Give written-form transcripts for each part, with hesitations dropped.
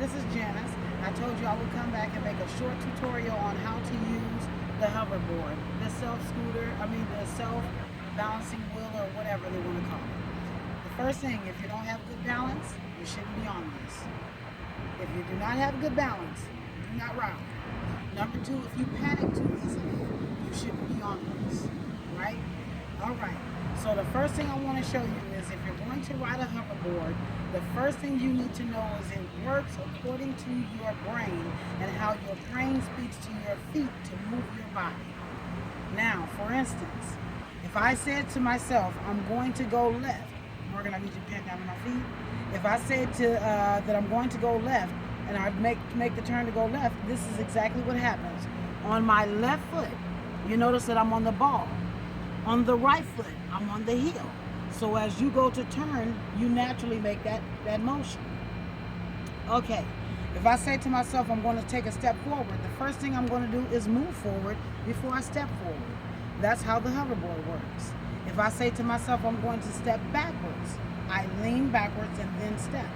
This is Janice. I told you I would come back and make a short tutorial on how to use the hoverboard, the the self-balancing wheel or whatever they want to call it. The first thing, if you don't have good balance, you shouldn't be on this. If you do not have good balance, do not ride. Number two, if you panic too easily, you shouldn't be on this, right? All right. So the first thing I want to show you is if you're going to ride a hoverboard, the first thing you need to know is it works according to your brain and how your brain speaks to your feet to move your body. Now, for instance, if I said to myself, I'm going to go left, Morgan, I need you to pin down on my feet. If I said that I'm going to go left and I make the turn to go left, this is exactly what happens. On my left foot, you notice that I'm on the ball. On the right foot, I'm on the heel. So as you go to turn, you naturally make that motion. Okay, if I say to myself I'm going to take a step forward, the first thing I'm going to do is move forward before I step forward. That's how the hoverboard works. If I say to myself I'm going to step backwards, I lean backwards and then step.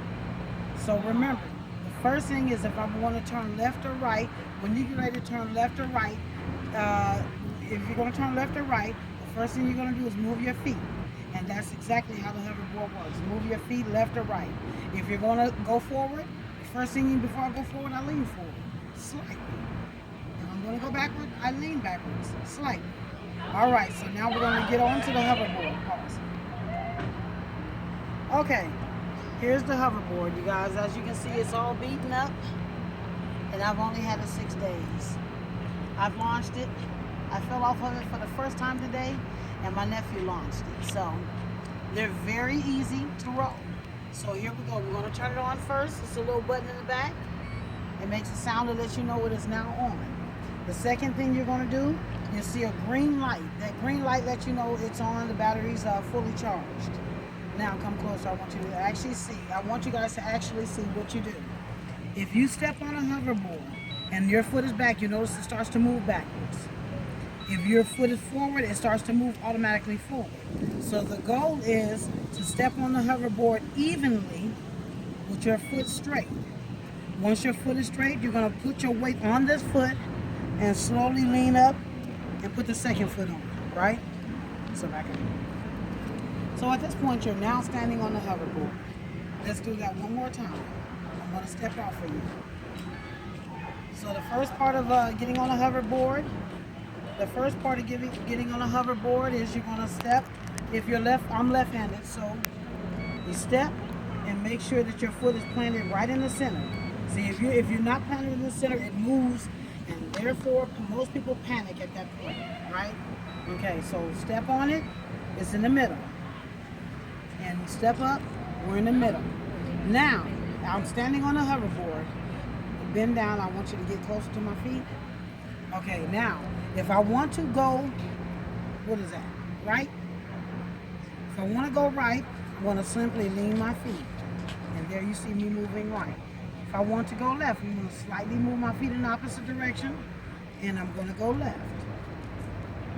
So remember, the first thing is if I'm going to turn left or right, when you get ready to turn left or right, if you're going to turn left or right, the first thing you're going to do is move your feet. And that's exactly how the hoverboard works. Move your feet left or right. If you're going to go forward, the first thing before I go forward, I lean forward, slightly. If I'm going to go backward, I lean backwards, slightly. All right, so now we're going to get on to the hoverboard. Pause. Okay, here's the hoverboard, you guys. As you can see, it's all beaten up, and I've only had it 6 days. I've launched it. I fell off of it for the first time today, and my nephew launched it. So they're very easy to roll. So here we go. We're going to turn it on first. It's a little button in the back. It makes a sound to let you know it is now on. The second thing you're going to do, you'll see a green light. That green light lets you know it's on. The batteries are fully charged. Now come closer. I want you to actually see. I want you guys to actually see what you do. If you step on a hoverboard and your foot is back, you notice it starts to move backwards. If your foot is forward, it starts to move automatically forward. So the goal is to step on the hoverboard evenly with your foot straight. Once your foot is straight, you're going to put your weight on this foot and slowly lean up and put the second foot on, right? So back up. So at this point, you're now standing on the hoverboard. Let's do that one more time. I'm going to step out for you. So the first part of getting on a hoverboard, getting on a hoverboard is you're going to step. If you're left, I'm left-handed, so you step and make sure that your foot is planted right in the center. See, if you're not planted in the center, it moves, and therefore most people panic at that point, right? Okay, so step on it, it's in the middle. And step up, we're in the middle. Now, I'm standing on a hoverboard. Bend down, I want you to get closer to my feet. Okay, now, if I want to go, what is that, right? If I want to go right, I want to simply lean my feet. And there you see me moving right. If I want to go left, I'm going to slightly move my feet in the opposite direction, and I'm going to go left.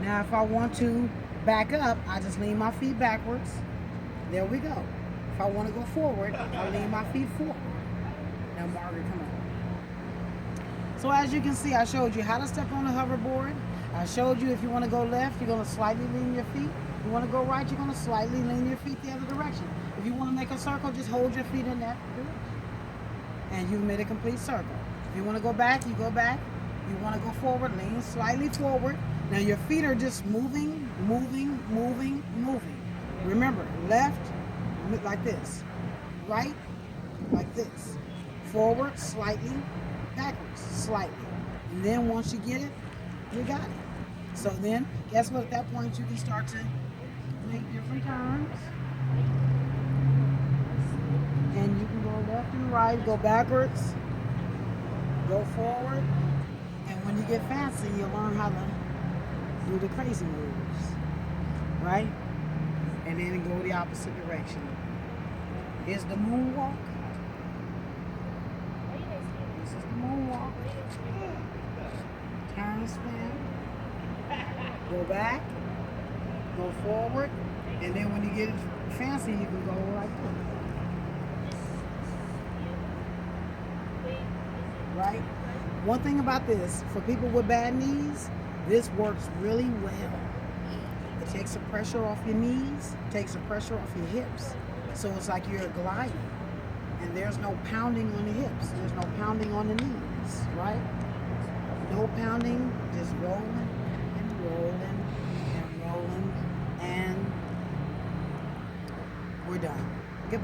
Now, if I want to back up, I just lean my feet backwards. There we go. If I want to go forward, I lean my feet forward. Now, Margaret, come on. So as you can see, I showed you how to step on a hoverboard. I showed you if you want to go left, you're going to slightly lean your feet. If you want to go right, you're going to slightly lean your feet the other direction. If you want to make a circle, just hold your feet in that direction. And you've made a complete circle. If you want to go back, you go back. If you want to go forward, lean slightly forward. Now your feet are just moving, moving, moving, moving. Remember, left, like this. Right, like this. Forward, slightly. Backwards, slightly. And then once you get it, you got it. So then, guess what? At that point, you can start to make different turns. And you can go left and right, go backwards, go forward. And when you get fancy, you'll learn how to do the crazy moves. Right? And then go the opposite direction. Here's the moonwalk. This is the moonwalk. Turn, spin. Go back. Go forward. And then when you get fancy, you can go like this. right? One thing about this, for people with bad knees, this works really well. It takes the pressure off your knees, takes the pressure off your hips. So it's like you're gliding. And there's no pounding on the hips. There's no pounding on the knees, right? No pounding, just roll